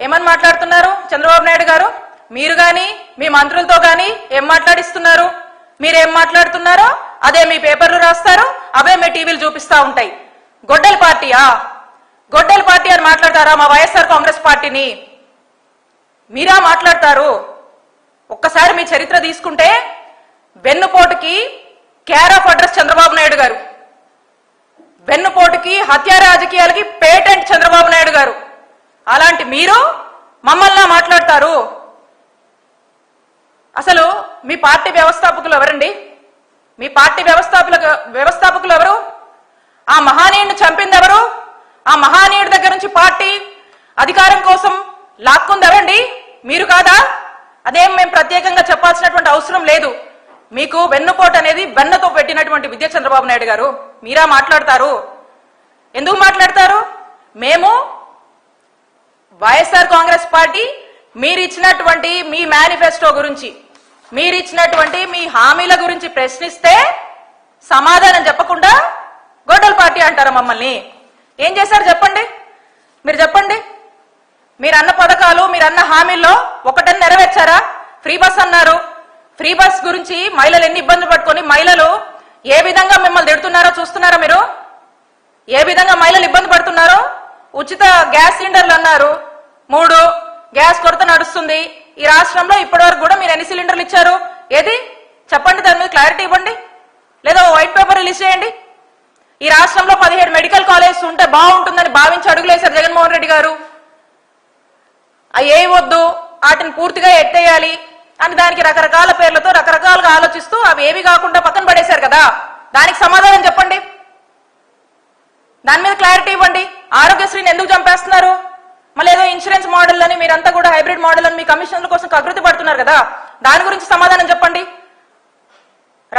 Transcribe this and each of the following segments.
ఏమని మాట్లాడుతున్నారు చంద్రబాబు నాయుడు గారు? మీరు గాని మీ మంత్రులతో గాని ఏం మాట్లాడిస్తున్నారు? మీరేం మాట్లాడుతున్నారో అదే మీ పేపర్లు రాస్తారు, అవే మీ టీవీలు చూపిస్తా ఉంటాయి. గొడ్డలి పార్టీయా? గొడ్డలి పార్టీ అని మాట్లాడతారా మా వైఎస్ఆర్ కాంగ్రెస్ పార్టీని? మీరా మాట్లాడతారు? ఒక్కసారి మీ చరిత్ర తీసుకుంటే వెన్నుపోటుకి care of address Chandrababu Naidu garu, వెన్నుపోటుకి హత్య రాజకీయాలకి పేటెంట్ చంద్రబాబు నాయుడు గారు. అలాంటి మీరు మమ్మల్ని మాట్లాడతారు? అసలు మీ పార్టీ వ్యవస్థాపకులు ఎవరండి? మీ పార్టీ వ్యవస్థాపకులు ఎవరు? ఆ మహానీయుడిని చంపింది ఎవరు? ఆ మహానీయుడి దగ్గర నుంచి పార్టీ అధికారం కోసం లాక్కుంది ఎవరండి? మీరు కాదా? అదేం మేము ప్రత్యేకంగా చెప్పాల్సినటువంటి అవసరం లేదు. మీకు వెన్నుపోటు అనేది వెన్నతో పెట్టినటువంటి విద్య చంద్రబాబు నాయుడు గారు. మీరా మాట్లాడతారు? ఎందుకు మాట్లాడతారు? మేము వైఎస్ఆర్ కాంగ్రెస్ పార్టీ మీరు ఇచ్చినటువంటి మీ మేనిఫెస్టో గురించి, మీరు ఇచ్చినటువంటి మీ హామీల గురించి ప్రశ్నిస్తే సమాధానం చెప్పకుండా గొడ్డల పార్టీ అంటారా మమ్మల్ని? ఏం చేశారు చెప్పండి, మీరు చెప్పండి. మీరన్న పథకాలు, మీరన్న హామీల్లో ఒకటని నెరవేర్చారా? ఫ్రీ బస్ అన్నారు. ఫ్రీ బస్ గురించి మహిళలు ఎన్ని ఇబ్బందులు పట్టుకొని మహిళలు ఏ విధంగా మిమ్మల్ని తిడుతున్నారో చూస్తున్నారా మీరు? ఏ విధంగా మహిళలు ఇబ్బంది పడుతున్నారో? ఉచిత గ్యాస్ సిలిండర్లు అన్నారు, 3 గ్యాస్ కొరత నడుస్తుంది ఈ రాష్ట్రంలో. ఇప్పటి వరకు కూడా మీరు ఎన్ని సిలిండర్లు ఇచ్చారు? ఏది చెప్పండి, దాని మీద క్లారిటీ ఇవ్వండి, లేదా వైట్ పేపర్ రిలీజ్ చేయండి. ఈ రాష్ట్రంలో 17 మెడికల్ కాలేజెస్ ఉంటే బాగుంటుందని భావించి అడుగులేశారు జగన్మోహన్ రెడ్డి గారు. అవి ఏ వద్దు, వాటిని పూర్తిగా ఎత్తేయాలి అని దానికి రకరకాల పేర్లతో రకరకాలుగా ఆలోచిస్తూ అవి ఏవి కాకుండా పక్కన పడేశారు కదా. దానికి సమాధానం చెప్పండి, దాని మీద క్లారిటీ ఇవ్వండి. ఆరోగ్యశ్రీని ఎందుకు చంపేస్తున్నారు? మళ్ళీ ఏదో ఇన్సూరెన్స్ మోడల్ అని మీరంతా కూడా హైబ్రిడ్ మోడల్ అని మీ కమిషన్ల కోసం కకృతి పడుతున్నారు కదా, దాని గురించి సమాధానం చెప్పండి.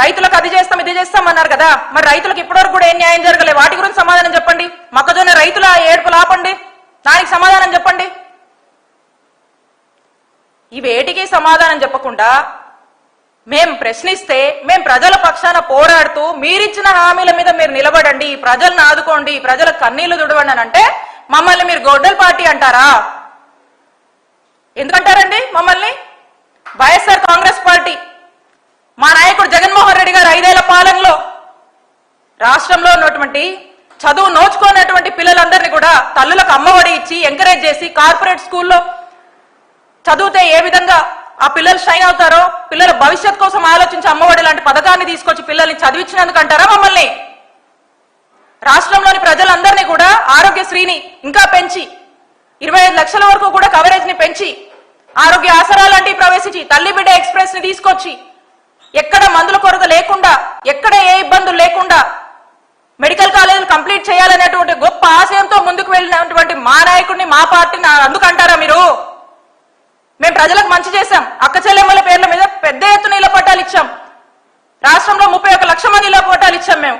రైతులకు అది చేస్తాం ఇది చేస్తాం అన్నారు కదా, మరి రైతులకు ఇప్పటివరకు కూడా ఏం న్యాయం జరగలేదు, వాటి గురించి సమాధానం చెప్పండి. మొక్కజొన్న రైతుల ఏడుపులు ఆపండి, దానికి సమాధానం చెప్పండి. ఇవేటికి సమాధానం చెప్పకుండా మేం ప్రశ్నిస్తే మేం ప్రజల పక్షాన పోరాడుతూ మీరిచ్చిన హామీల మీద మీరు నిలబడండి, ప్రజలను ఆదుకోండి, ప్రజల కన్నీళ్లు తుడవండి అని అంటే మమ్మల్ని మీరు గొడ్డల పార్టీ అంటారా? ఎందుకంటారండి మమ్మల్ని? వైఎస్ఆర్ కాంగ్రెస్ పార్టీ మా నాయకుడు జగన్మోహన్ రెడ్డి గారు 5 ఏళ్ల పాలనలో రాష్ట్రంలో ఉన్నటువంటి చదువు నోచుకున్నటువంటి పిల్లలందరినీ కూడా తల్లులకు అమ్మఒడి ఇచ్చి ఎంకరేజ్ చేసి కార్పొరేట్ స్కూల్లో చదివితే ఏ విధంగా ఆ పిల్లలు షైన్ అవుతారో, పిల్లల భవిష్యత్ కోసం ఆలోచించి అమ్మఒడి లాంటి పథకాన్ని తీసుకొచ్చి పిల్లల్ని చదివించినందుకు అంటారా మమ్మల్ని? రాష్ట్రంలోని ప్రజలందరినీ కూడా ఆరోగ్యశ్రీని ఇంకా పెంచి 25 లక్షల వరకు కూడా కవరేజ్ ని పెంచి ఆరోగ్య ఆసరా లాంటివి ప్రవేశించి తల్లి బిడ్డ ఎక్స్ప్రెస్ ని తీసుకొచ్చి ఎక్కడ మందుల కొరత లేకుండా, ఎక్కడ ఏ ఇబ్బందులు లేకుండా మెడికల్ కాలేజీలు కంప్లీట్ చేయాలనేటువంటి గొప్ప ఆశయంతో ముందుకు వెళ్ళినటువంటి మా నాయకుడిని, మా పార్టీని అందుకంటారా మీరు? మేము ప్రజలకు మంచి చేశాం, అక్క చెల్లెమ్మల పేర్ల మీద పెద్ద ఎత్తున ఇళ్ల పట్టాలు ఇచ్చాం, రాష్ట్రంలో 31 లక్షల మంది ఇళ్ల పట్టాలు ఇచ్చాం. మేము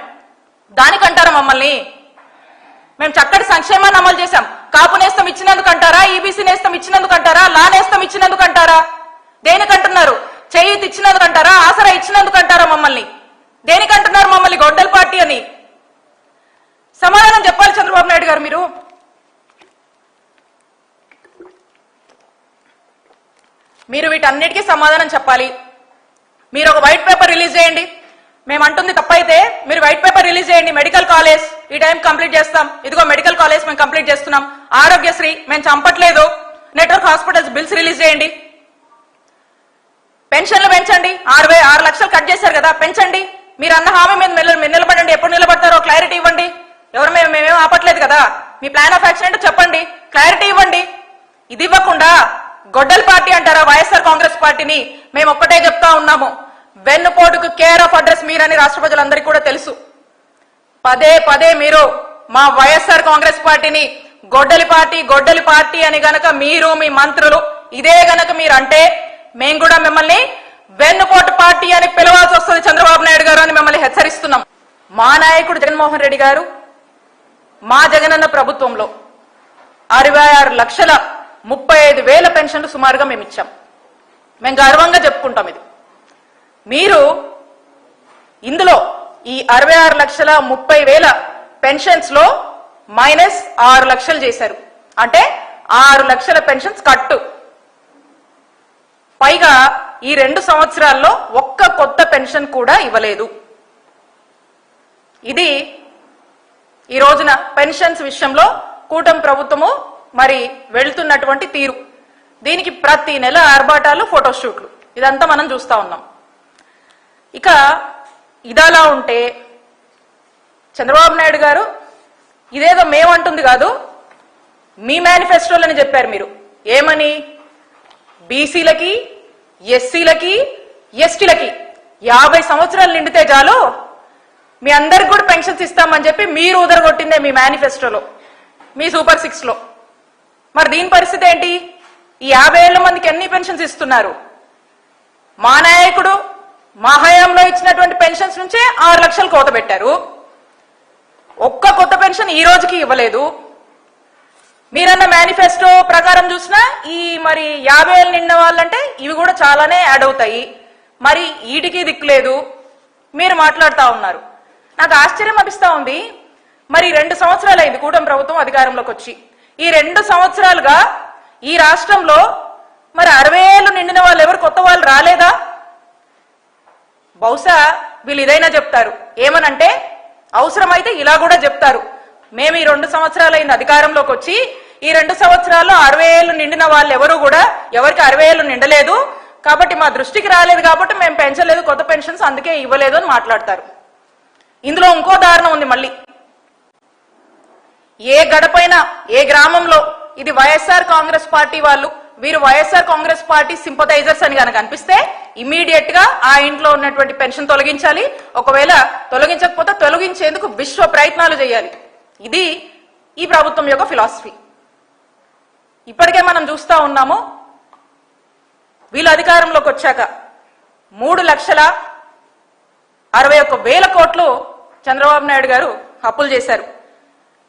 దానికంటారా మమ్మల్ని? మేము చక్కటి సంక్షేమాన్ని అమలు చేశాం. కాపు నేస్తం ఇచ్చినందుకు అంటారా? ఈబీసీ నేస్తం ఇచ్చినందుకు అంటారా? లా నేస్తం ఇచ్చినందుకు అంటారా? దేనికంటున్నారు? చేయూత ఇచ్చినందుకు అంటారా? ఆసరా ఇచ్చినందుకు అంటారా మమ్మల్ని? దేనికంటున్నారు మమ్మల్ని గొడ్డల పార్టీ అని? సమాధానం చెప్పాలి చంద్రబాబు నాయుడు గారు. మీరు వీటన్నిటికీ సమాధానం చెప్పాలి. మీరు ఒక వైట్ పేపర్ రిలీజ్ చేయండి. మేము అంటుంది తప్పైతే మీరు వైట్ పేపర్ రిలీజ్ చేయండి. మెడికల్ కాలేజ్ ఈ టైం కంప్లీట్ చేస్తాం, ఇదిగో మెడికల్ కాలేజ్ మేము కంప్లీట్ చేస్తున్నాం, ఆరోగ్యశ్రీ మేము చంపట్లేదు, నెట్వర్క్ హాస్పిటల్స్ బిల్స్ రిలీజ్ చేయండి, పెన్షన్లు పెంచండి. 6 లక్షలు కట్ చేశారు కదా, పెంచండి. మీరు అన్న హామీ మీద మీరు నిలబడండి. ఎప్పుడు నిలబడతారో క్లారిటీ ఇవ్వండి. మేమేం ఆపట్లేదు కదా, మీ ప్లాన్ ఆఫ్ యాక్షన్ ఏంటో చెప్పండి, క్లారిటీ ఇవ్వండి. ఇది ఇవ్వకుండా గొడ్డల పార్టీ అంటారా వైఎస్ఆర్ కాంగ్రెస్ పార్టీని? మేము ఒక్కటే చెప్తా ఉన్నాము, వెన్నుపోటుకు కేర్ ఆఫ్ అడ్రస్ మీరని రాష్ట్ర ప్రజలందరికీ కూడా తెలుసు. పదే మీరు మా వైఎస్ఆర్ కాంగ్రెస్ పార్టీని గొడ్డలి పార్టీ అని గనక మీరు మీ మంత్రులు ఇదే గనక మీరు అంటే మేము కూడా మిమ్మల్ని వెన్నుపోటు పార్టీ అని పిలవాల్సి వస్తుంది చంద్రబాబు నాయుడు గారు అని మిమ్మల్ని హెచ్చరిస్తున్నాం. మా నాయకుడు జగన్మోహన్ రెడ్డి గారు మా జగనన్న ప్రభుత్వంలో 66,35,000 పెన్షన్లు సుమారుగా మేము ఇచ్చాం. మేము గర్వంగా చెప్పుకుంటాం ఇది. మీరు ఇందులో ఈ 66,30,000 పెన్షన్స్ లో -6 లక్షలు చేశారు. అంటే 6 లక్షల పెన్షన్స్ కట్టు. పైగా ఈ 2 సంవత్సరాల్లో ఒక్క కొత్త పెన్షన్ కూడా ఇవ్వలేదు. ఇది ఈ రోజున పెన్షన్స్ విషయంలో కూటమి ప్రభుత్వము మరి వెళ్తున్నటువంటి తీరు. దీనికి ప్రతి నెల ఆర్భాటాలు, ఫోటోషూట్లు, ఇదంతా మనం చూస్తా ఉన్నాం. ఇక ఇదలా ఉంటే చంద్రబాబు నాయుడు గారు ఇదేదో మేమంటుంది కాదు, మీ మేనిఫెస్టోలని చెప్పారు మీరు. ఏమని? బీసీలకి, ఎస్సీలకి, ఎస్టీలకి 50 సంవత్సరాలు నిండితే చాలు మీ అందరికి కూడా పెన్షన్స్ ఇస్తామని చెప్పి మీరు ఉదరగొట్టిందే మీ మేనిఫెస్టోలో, మీ సూపర్ 6 లో. మరి దీని పరిస్థితి ఏంటి? ఈ 50 ఏళ్ల మందికి ఎన్ని పెన్షన్స్ ఇస్తున్నారు? మా నాయకుడు మా హయాంలో ఇచ్చినటువంటి పెన్షన్స్ నుంచే 6 లక్షలు కోత పెట్టారు. ఒక్క కొత్త పెన్షన్ ఈ రోజుకి ఇవ్వలేదు. మీరన్న మేనిఫెస్టో ప్రకారం చూసినా ఈ మరి 50 ఏళ్ళు నిండిన వాళ్ళంటే ఇవి కూడా చాలానే యాడ్ అవుతాయి. మరి వీటికి దిక్కులేదు, మీరు మాట్లాడుతూ ఉన్నారు. నాకు ఆశ్చర్యం అనిపిస్తా ఉంది. మరి 2 సంవత్సరాలు అయింది కూటమి ప్రభుత్వం అధికారంలోకి వచ్చి. ఈ 2 సంవత్సరాలుగా ఈ రాష్ట్రంలో మరి 60 ఏళ్ళు నిండిన వాళ్ళు ఎవరు కొత్త వాళ్ళు రాలేదా? బహుశా వీళ్ళు ఇదైనా చెప్తారు, ఏమనంటే అవసరమైతే ఇలా కూడా చెప్తారు, మేము ఈ 2 సంవత్సరాలు అయింది అధికారంలోకి వచ్చి, ఈ 2 సంవత్సరాల్లో 60 ఏళ్ళు నిండిన వాళ్ళు ఎవరు కూడా ఎవరికి 60 ఏళ్ళు నిండలేదు కాబట్టి మా దృష్టికి రాలేదు కాబట్టి మేము పెంచలేదు కొత్త పెన్షన్స్, అందుకే ఇవ్వలేదు అని మాట్లాడతారు. ఇందులో ఇంకో దారుణం ఉంది. మళ్ళీ ఏ గడపైనా ఏ గ్రామంలో ఇది వైఎస్ఆర్ కాంగ్రెస్ పార్టీ వాళ్ళు, వీరు వైఎస్ఆర్ కాంగ్రెస్ పార్టీ సింపథైజర్స్ అని కనుక అనిపిస్తే ఇమ్మీడియట్ గా ఆ ఇంట్లో ఉన్నటువంటి పెన్షన్ తొలగించాలి. ఒకవేళ తొలగించకపోతే తొలగించేందుకు విశ్వ ప్రయత్నాలు చేయాలి. ఇది ఈ ప్రభుత్వం యొక్క ఫిలాసఫీ. ఇప్పటికే మనం చూస్తా ఉన్నాము, వీళ్ళు అధికారంలోకి వచ్చాక 3,61,000 కోట్లు చంద్రబాబు నాయుడు గారు అప్పులు చేశారు.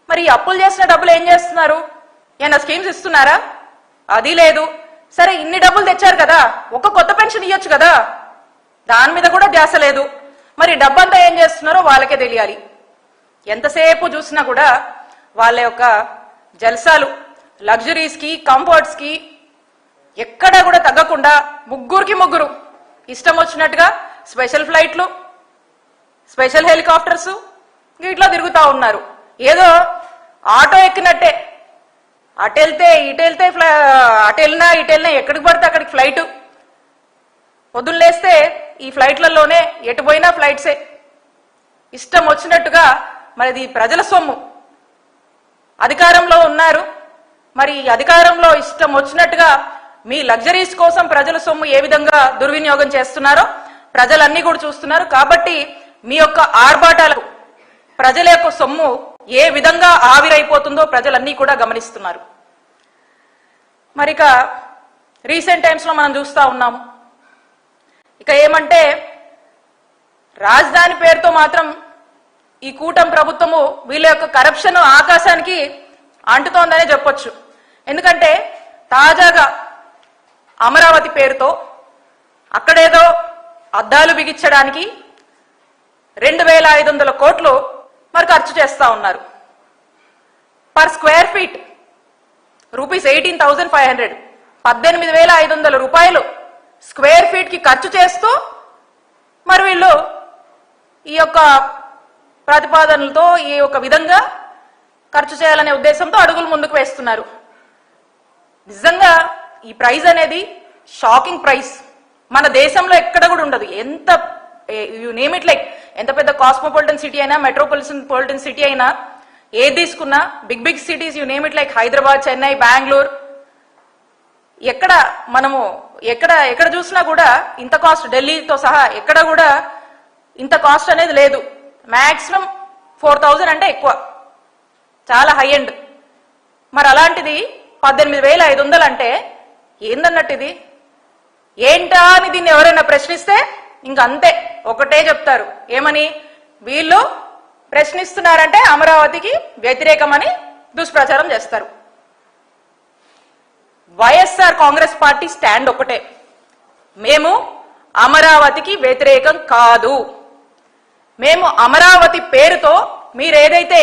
మరి ఈ అప్పులు చేసిన డబ్బులు ఏం చేస్తున్నారు? ఏమైనా స్కీమ్స్ ఇస్తున్నారా? అది లేదు. సరే, ఇన్ని డబ్బులు తెచ్చారు కదా, ఒక కొత్త పెన్షన్ ఇవ్వచ్చు కదా, దాని మీద కూడా ధ్యాస లేదు. మరి డబ్బంతా ఏం చేస్తున్నారో వాళ్ళకే తెలియాలి. ఎంతసేపు చూసినా కూడా వాళ్ళ యొక్క జల్సాలు, లగ్జరీస్ కి, కంఫర్ట్స్ కి ఎక్కడా కూడా తగ్గకుండా ముగ్గురు ఇష్టం వచ్చినట్టుగా స్పెషల్ ఫ్లైట్లు, స్పెషల్ హెలికాప్టర్స్ వీటిలో తిరుగుతా ఉన్నారు. ఏదో ఆటో ఎక్కినట్టే, అటెళ్తే ఇటెళ్తే, అటెళ్ళినా ఇటెళ్ళినా ఎక్కడికి పడితే అక్కడికి ఫ్లైట్. పొద్దున్న లేస్తే ఈ ఫ్లైట్లలోనే ఎటు పోయినా ఫ్లైట్సే. ఇష్టం వచ్చినట్టుగా మరి ఇది ప్రజల సొమ్ము. అధికారంలో ఉన్నారు, మరి అధికారంలో ఇష్టం వచ్చినట్టుగా మీ లగ్జరీస్ కోసం ప్రజల సొమ్ము ఏ విధంగా దుర్వినియోగం చేస్తున్నారో ప్రజలన్నీ కూడా చూస్తున్నారు. కాబట్టి మీ యొక్క ఆర్భాటాలకు ప్రజల యొక్క సొమ్ము ఏ విధంగా ఆవిరైపోతుందో ప్రజలన్నీ కూడా గమనిస్తున్నారు. మరిక రీసెంట్ టైమ్స్ లో మనం చూస్తా ఉన్నాము. ఇక ఏమంటే రాజధాని పేరుతో మాత్రం ఈ కూటమి ప్రభుత్వము వీళ్ళ యొక్క కరప్షన్ ఆకాశానికి అంటుతోందనే చెప్పొచ్చు. ఎందుకంటే తాజాగా అమరావతి పేరుతో అక్కడేదో అద్దాలు బిగించడానికి 2,500 కోట్లు మరి ఖర్చు చేస్తా ఉన్నారు. పర్ స్క్వేర్ ఫీట్ రూపీస్ 18,500, 18,500 రూపాయలు స్క్వేర్ ఫీట్ కి ఖర్చు చేస్తూ మరి వీళ్ళు ఈ యొక్క ప్రతిపాదనలతో ఈ యొక్క విధంగా ఖర్చు చేయాలనే ఉద్దేశంతో అడుగులు ముందుకు వేస్తున్నారు. నిజంగా ఈ ప్రైస్ అనేది షాకింగ్ ప్రైస్. మన దేశంలో ఎక్కడ కూడా ఉండదు. ఎంత యు నేమ్ ఇట్, లైక్ ఎంత పెద్ద కాస్మోపాలిటన్ సిటీ అయినా, మెట్రోపాలిటన్ సిటీ అయినా, ఏది తీసుకున్నా big cities you name it, like Hyderabad, Chennai, Bengaluru, ఎక్కడ మనము ఎక్కడ చూసినా కూడా ఇంత కాస్ట్, ఢిల్లీతో సహా ఎక్కడ కూడా ఇంత కాస్ట్ అనేది లేదు. మాక్సిమం 4,000 అంటే ఎక్కువ, చాలా హై ఎండ్. మరి అలాంటిది 18,500 అంటే ఏందన్నట్టు ఇది? ఏంటా అని దీన్ని ఎవరైనా ప్రశ్నిస్తే ఇంకంతే, ఒకటే చెప్తారు. ఏమని? వీళ్ళు ప్రశ్నిస్తున్నారంటే అమరావతికి వ్యతిరేకమని దుష్ప్రచారం చేస్తారు. వైఎస్ఆర్ కాంగ్రెస్ పార్టీ స్టాండ్ ఒకటే, మేము అమరావతికి వ్యతిరేకం కాదు. మేము అమరావతి పేరుతో మీరేదైతే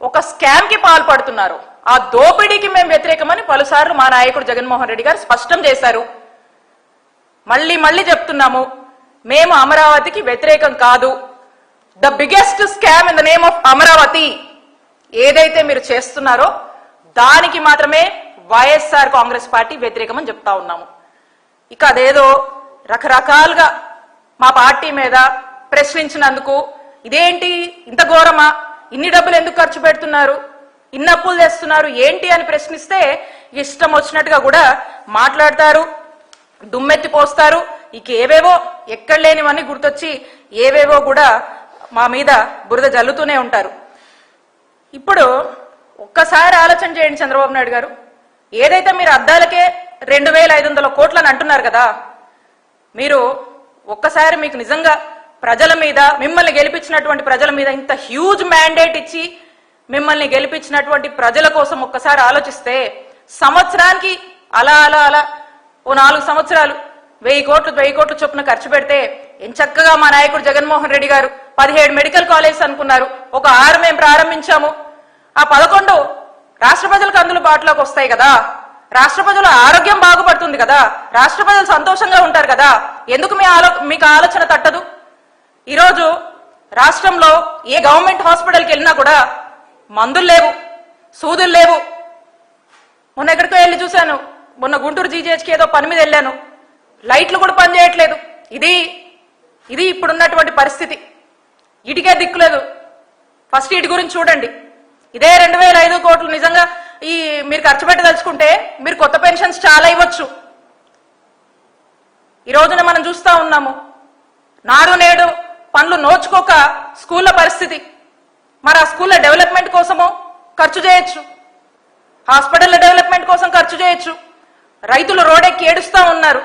ఒక స్కామ్ కి పాల్పడుతున్నారో, ఆ దోపిడీకి మేము వ్యతిరేకమని పలుసార్లు మా నాయకుడు జగన్మోహన్ రెడ్డి గారు స్పష్టం చేశారు. మళ్ళీ మళ్ళీ చెప్తున్నాము, మేము అమరావతికి వ్యతిరేకం కాదు. The biggest scam in the name of Amaravati ఏదైతే మీరు చేస్తున్నారో దానికి మాత్రమే వైఎస్ఆర్ కాంగ్రెస్ పార్టీ వ్యతిరేకమని చెప్తా ఉన్నాము. ఇక అదేదో రకరకాలుగా మా పార్టీ మీద ప్రశ్నించినందుకు ఇదేంటి ఇంత ఘోరమా, ఇన్ని డబ్బులు ఎందుకు ఖర్చు పెడుతున్నారు, ఇన్ని అప్పులు చేస్తున్నారు ఏంటి అని ప్రశ్నిస్తే ఇష్టం వచ్చినట్టుగా కూడా మాట్లాడతారు, దుమ్మెత్తి పోస్తారు. ఇక ఏవేవో ఎక్కడ లేనివన్నీ గుర్తొచ్చి ఏవేవో కూడా మా మీద బురద జల్లుతూనే ఉంటారు. ఇప్పుడు ఒక్కసారి ఆలోచన చేయండి చంద్రబాబు నాయుడు గారు, ఏదైతే మీరు అద్దాలకే 2500 కోట్లని అంటున్నారు కదా, మీరు ఒక్కసారి మీకు నిజంగా ప్రజల మీద, మిమ్మల్ని గెలిపించినటువంటి ప్రజల మీద ఇంత హ్యూజ్ మ్యాండేట్ ఇచ్చి మిమ్మల్ని గెలిపించినటువంటి ప్రజల కోసం ఒక్కసారి ఆలోచిస్తే సంవత్సరానికి అలా అలా అలా ఓ 4 సంవత్సరాలు 1000 కోట్లు చొప్పున ఖర్చు పెడితే ఎంచక్కగా మా నాయకుడు జగన్మోహన్ రెడ్డి గారు 17 మెడికల్ కాలేజెస్ అనుకున్నారు, ఒక 6 మేము ప్రారంభించాము. ఆ 11 రాష్ట్ర ప్రజలకు అందుబాటులోకి వస్తాయి కదా, రాష్ట్ర ప్రజల ఆరోగ్యం బాగుపడుతుంది కదా, రాష్ట్ర ప్రజలు సంతోషంగా ఉంటారు కదా, ఎందుకు మీకు ఆలోచన తట్టదు? ఈరోజు రాష్ట్రంలో ఏ గవర్నమెంట్ హాస్పిటల్కి వెళ్ళినా కూడా మందులు లేవు, సూదులు లేవు. మొన్న ఎక్కడికో వెళ్ళి చూశాను, మొన్న గుంటూరు జీజీహెచ్కి ఏదో పని మీద వెళ్ళాను, లైట్లు కూడా పనిచేయట్లేదు. ఇది ఇప్పుడున్నటువంటి పరిస్థితి. ఇటుకే దిక్కులేదు. ఫస్ట్ ఇటు గురించి చూడండి. ఇదే 2500 కోట్లు నిజంగా మీరు ఖర్చు పెట్టదలుచుకుంటే మీరు కొత్త పెన్షన్స్ చాలా ఇవ్వచ్చు. ఈ రోజున మనం చూస్తా ఉన్నాము, నాడు నేడు పనులు నోచుకోక స్కూళ్ళ పరిస్థితి. మరి ఆ స్కూళ్ళ డెవలప్మెంట్ కోసమో ఖర్చు చేయొచ్చు, హాస్పిటల్ డెవలప్మెంట్ కోసం ఖర్చు చేయొచ్చు. రైతులు రోడ్డెక్కి ఏడుస్తా ఉన్నారు.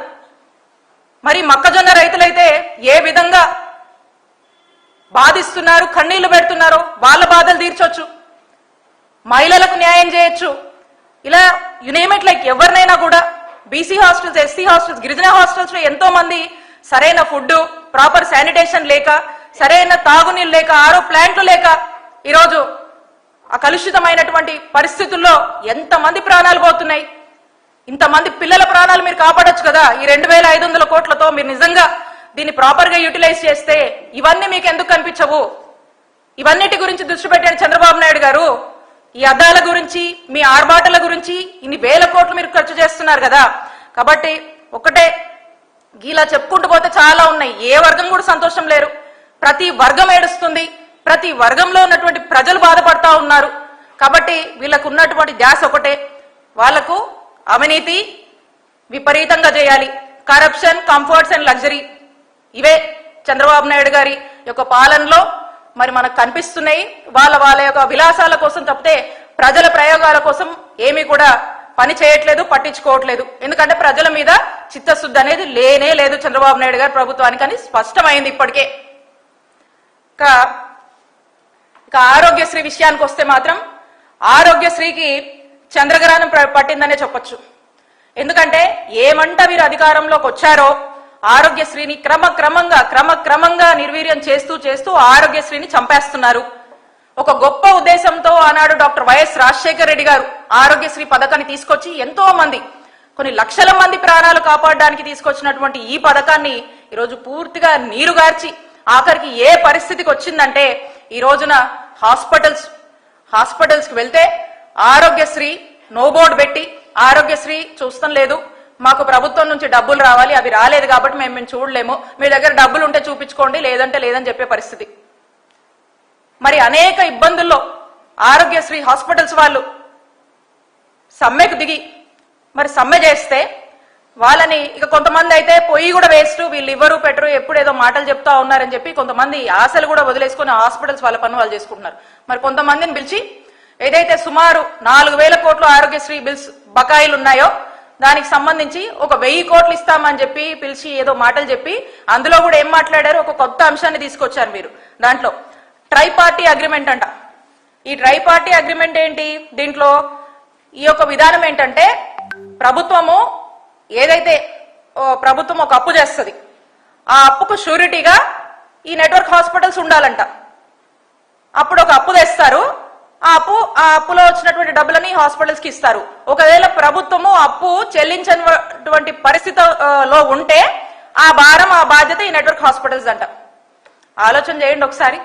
మరి మొక్కజొన్న రైతులైతే ఏ విధంగా బాధిస్తున్నారు, కన్నీళ్లు పెడుతున్నారో వాళ్ళ బాధలు తీర్చొచ్చు, మహిళలకు న్యాయం చేయొచ్చు. ఇలా యునేమిట్ లైక్ ఎవరినైనా కూడా బీసీ హాస్టల్స్, ఎస్సీ హాస్టల్స్, గిరిజన హాస్టల్స్ లో ఎంతో మంది సరైన ఫుడ్, ప్రాపర్ శానిటేషన్ లేక, సరైన తాగునీళ్ళు లేక, ఆరో ప్లాంట్లు లేక ఈరోజు ఆ కలుషితమైనటువంటి పరిస్థితుల్లో ఎంతమంది ప్రాణాలు పోతున్నాయి. ఇంతమంది పిల్లల ప్రాణాలు మీరు కాపాడొచ్చు కదా ఈ 2500 కోట్లతో. మీరు నిజంగా దీన్ని ప్రాపర్ గా యూటిలైజ్ చేస్తే ఇవన్నీ మీకు ఎందుకు కనిపించవు? ఇవన్నిటి గురించి దృష్టి పెట్టండి చంద్రబాబు నాయుడు గారు. ఈ అద్దాల గురించి, మీ ఆర్భాటల గురించి ఇన్ని వేల కోట్లు మీరు ఖర్చు చేస్తున్నారు కదా. కాబట్టి ఒకటే, ఇలా చెప్పుకుంటూ పోతే చాలా ఉన్నాయి. ఏ వర్గం కూడా సంతోషం లేరు, ప్రతి వర్గం ఏడుస్తుంది, ప్రతి వర్గంలో ఉన్నటువంటి ప్రజలు బాధపడతా ఉన్నారు. కాబట్టి వీళ్ళకు ఉన్నటువంటి ధ్యాస ఒకటే, వాళ్లకు అవినీతి విపరీతంగా చేయాలి, కరప్షన్, కంఫర్ట్స్ అండ్ లగ్జరీ, ఇవే చంద్రబాబు నాయుడు గారి యొక్క పాలనలో మరి మనకు కనిపిస్తున్నాయి. వాళ్ళ యొక్క విలాసాల కోసం తప్పితే ప్రజల ప్రయోగాల కోసం ఏమీ కూడా పని చేయట్లేదు, పట్టించుకోవట్లేదు. ఎందుకంటే ప్రజల మీద చిత్తశుద్ధి అనేది లేనే లేదు చంద్రబాబు నాయుడు గారి ప్రభుత్వానికి అని స్పష్టమైంది ఇప్పటికే. ఇక ఆరోగ్యశ్రీ విషయానికి వస్తే మాత్రం ఆరోగ్యశ్రీకి చంద్రగ్రహణం పట్టిందనే చెప్పొచ్చు. ఎందుకంటే ఏమంట మీరు అధికారంలోకి వచ్చారో ఆరోగ్యశ్రీని క్రమక్రమంగా నిర్వీర్యం చేస్తూ ఆరోగ్యశ్రీని చంపేస్తున్నారు. ఒక గొప్ప ఉద్దేశంతో ఆనాడు డాక్టర్ వైఎస్ రాజశేఖర రెడ్డి గారు ఆరోగ్యశ్రీ పథకాన్ని తీసుకొచ్చి ఎంతో మంది, కొన్ని లక్షల మంది ప్రాణాలు కాపాడడానికి తీసుకొచ్చినటువంటి ఈ పథకాన్ని ఈరోజు పూర్తిగా నీరుగార్చి ఆఖరికి ఏ పరిస్థితికి వచ్చిందంటే ఈ రోజున హాస్పిటల్స్ కి వెళ్తే ఆరోగ్యశ్రీ నో బోర్డు పెట్టి ఆరోగ్యశ్రీ చూస్తాం లేదు, మాకు ప్రభుత్వం నుంచి డబ్బులు రావాలి, అవి రాలేదు కాబట్టి మేము చూడలేము, మీ దగ్గర డబ్బులు ఉంటే చూపించుకోండి, లేదంటే లేదని చెప్పే పరిస్థితి. మరి అనేక ఇబ్బందుల్లో ఆరోగ్యశ్రీ హాస్పిటల్స్ వాళ్ళు సమ్మెకు దిగి మరి సమ్మె చేస్తే వాళ్ళని ఇక కొంతమంది అయితే పొయ్యి కూడా వేస్ట్, వీళ్ళు ఇవ్వరు పెట్టరు, ఎప్పుడు ఏదో మాటలు చెప్తా ఉన్నారని చెప్పి కొంతమంది ఆశలు కూడా వదిలేసుకుని హాస్పిటల్స్ వాళ్ళ పని వాళ్ళు చేసుకుంటున్నారు. మరి కొంతమందిని పిలిచి ఏదైతే సుమారు 4000 కోట్లు ఆరోగ్యశ్రీ బిల్స్ బకాయిలు ఉన్నాయో దానికి సంబంధించి ఒక 1000 కోట్లు ఇస్తామని చెప్పి పిలిచి ఏదో మాటలు చెప్పి అందులో కూడా ఏం మాట్లాడారు, ఒక కొత్త అంశాన్ని తీసుకొచ్చారు మీరు. దాంట్లో ట్రైపార్టీ అగ్రిమెంట్ అంట. ఈ ట్రైపార్టీ అగ్రిమెంట్ ఏంటి? దీంట్లో ఈ యొక్క విధానం ఏంటంటే ప్రభుత్వము ఏదైతే ప్రభుత్వం ఒక అప్పు చేస్తుంది, ఆ అప్పుకు షూరిటీగా ఈ నెట్వర్క్ హాస్పిటల్స్ ఉండాలంట. అప్పుడు ఒక అప్పు తెస్తారు, ఆ అప్పులో వచ్చినటువంటి డబ్బులని హాస్పిటల్స్ కి ఇస్తారు. ఒకవేళ ప్రభుత్వము అప్పు చెల్లించినటువంటి పరిస్థితిలో ఉంటే ఆ భారం ఆ బాధ్యత ఈ నెట్వర్క్ హాస్పిటల్స్ అంట. ఆలోచన చేయండి ఒకసారి.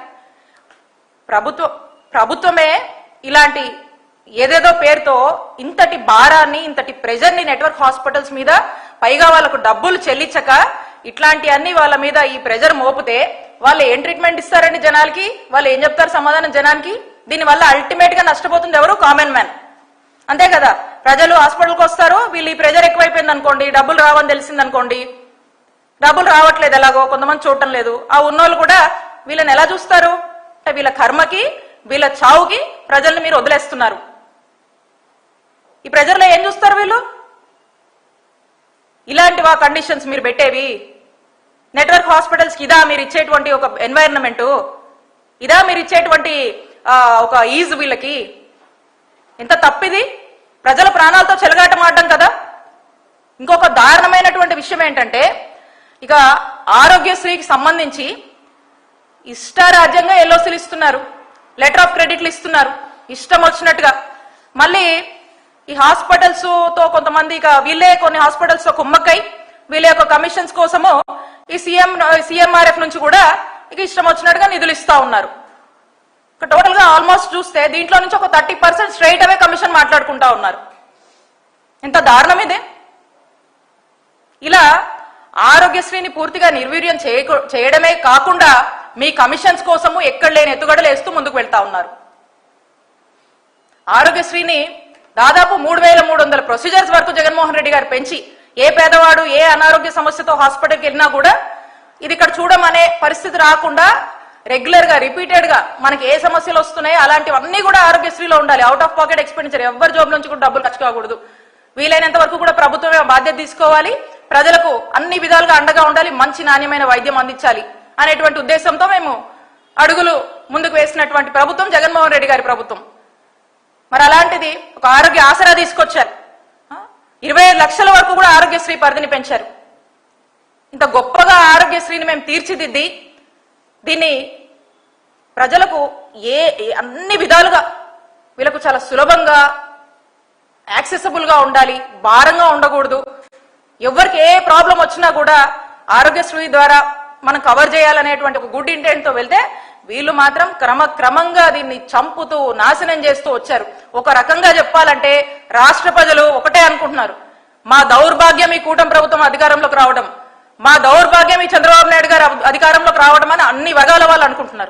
ప్రభుత్వమే ఇలాంటి ఏదేదో పేరుతో ఇంతటి భారాన్ని ఇంతటి ప్రెజర్ ని నెట్వర్క్ హాస్పిటల్స్ మీద, పైగా వాళ్ళకు డబ్బులు చెల్లించక ఇట్లాంటి అన్ని వాళ్ళ మీద ఈ ప్రెజర్ మోపితే వాళ్ళు ఏం ట్రీట్మెంట్ ఇస్తారండి జనాలకి? వాళ్ళు ఏం చెప్తారు సమాధానం జనానికి? దీనివల్ల అల్టిమేట్ గా నష్టపోతుంది ఎవరు? Common man. అంతే కదా. ప్రజలు హాస్పిటల్కి వస్తారు, వీళ్ళు ఈ ప్రెజర్ ఎక్కువైపోయింది అనుకోండి, డబ్బులు రావని తెలిసింది అనుకోండి, డబ్బులు రావట్లేదు ఎలాగో కొంతమంది చూడటం లేదు, ఆ ఉన్నోళ్ళు కూడా వీళ్ళని ఎలా చూస్తారు? వీళ్ళ కర్మకి వీళ్ళ చావుకి ప్రజల్ని మీరు వదిలేస్తున్నారు. ఈ ప్రజల్లో ఏం చూస్తారు వీళ్ళు? ఇలాంటి కండిషన్స్ మీరు పెట్టేవి నెట్వర్క్ హాస్పిటల్స్ కి? ఇదా మీరు ఇచ్చేటువంటి ఒక ఎన్వైరన్మెంట్? ఇదా మీరు ఇచ్చేటువంటి ఒక ఈజ్ వీళ్ళకి? ఎంత తప్పిది! ప్రజల ప్రాణాలతో చెలగాటమాడడం కదా. ఇంకొక దారుణమైనటువంటి విషయం ఏంటంటే, ఇక ఆరోగ్యశ్రీకి సంబంధించి ఇష్టారాజ్యంగా ఎల్ఓసీలు ఇస్తున్నారు, లెటర్ ఆఫ్ క్రెడిట్లు ఇస్తున్నారు ఇష్టం వచ్చినట్టుగా. మళ్ళీ ఈ హాస్పిటల్స్ తో కొంతమంది ఇక వీళ్ళే కొన్ని హాస్పిటల్స్ తో కుమ్మక్కై వీళ్ళ యొక్క కమిషన్స్ కోసము ఈ సిఎంఆర్ఎఫ్ నుంచి కూడా ఇక ఇష్టం వచ్చినట్టుగా నిధులు ఇస్తా ఉన్నారు. టోటల్ గా ఆల్మోస్ట్ చూస్తే దీంట్లో నుంచి ఒక 30% స్ట్రైట్ అవే కమిషన్ మాట్లాడుకుంటా ఉన్నారు. ఎంత దారుణం ఇది! ఇలా ఆరోగ్యశ్రీని పూర్తిగా నిర్వీర్యం చేయడమే కాకుండా మీ కమిషన్స్ కోసము ఎక్కడ లేని ఎత్తుగడలు వేస్తూ ముందుకు వెళ్తా ఉన్నారు. ఆరోగ్యశ్రీని దాదాపు 3300 ప్రొసీజర్స్ వరకు జగన్మోహన్ రెడ్డి గారు పెంచి, ఏ పేదవాడు ఏ అనారోగ్య సమస్యతో హాస్పిటల్కి వెళ్ళినా కూడా ఇది ఇక్కడ చూడమనే పరిస్థితి రాకుండా రెగ్యులర్ గా రిపీటెడ్ గా మనకి ఏ సమస్యలు వస్తున్నాయో అలాంటివన్నీ కూడా ఆరోగ్యశ్రీలో ఉండాలి. అవుట్ ఆఫ్ పాకెట్ ఎక్స్పెండిచర్, ఎవరి జాబ్ నుంచి కూడా డబ్బులు ఖర్చు కాకూడదు. వీలైనంత వరకు కూడా ప్రభుత్వమే బాధ్యత తీసుకోవాలి, ప్రజలకు అన్ని విధాలుగా అండగా ఉండాలి, మంచి నాణ్యమైన వైద్యం అందించాలి అనేటువంటి ఉద్దేశంతో మేము అడుగులు ముందుకు వేసినటువంటి ప్రభుత్వం జగన్మోహన్ రెడ్డి గారి ప్రభుత్వం. మరి అలాంటిది ఒక ఆరోగ్య ఆసరా తీసుకొచ్చారు. 25 లక్షల వరకు కూడా ఆరోగ్యశ్రీ పరిధిని పెంచారు. ఇంత గొప్పగా ఆరోగ్యశ్రీని మేము తీర్చిదిద్ది దీన్ని ప్రజలకు అన్ని విధాలుగా వీళ్ళకు చాలా సులభంగా యాక్సెసిబుల్ గా ఉండాలి, భారంగా ఉండకూడదు. ఎవరికి ఏ ప్రాబ్లం వచ్చినా కూడా ఆరోగ్యశ్రీ ద్వారా మనం కవర్ చేయాలనేటువంటి ఒక గుడ్ ఇంటెంట్ తో వెళ్తే వీళ్ళు మాత్రం క్రమంగా దీన్ని చంపుతూ నాశనం చేస్తూ వచ్చారు. ఒక రకంగా చెప్పాలంటే రాష్ట్ర ప్రజలు ఒకటే అనుకుంటున్నారు, మా దౌర్భాగ్యం ఈ కూటమి ప్రభుత్వం అధికారంలోకి రావడం, మా దౌర్భాగ్యం ఈ చంద్రబాబు నాయుడు గారు అధికారంలోకి రావడం అని అన్ని వర్గాల వాళ్ళు అనుకుంటున్నారు.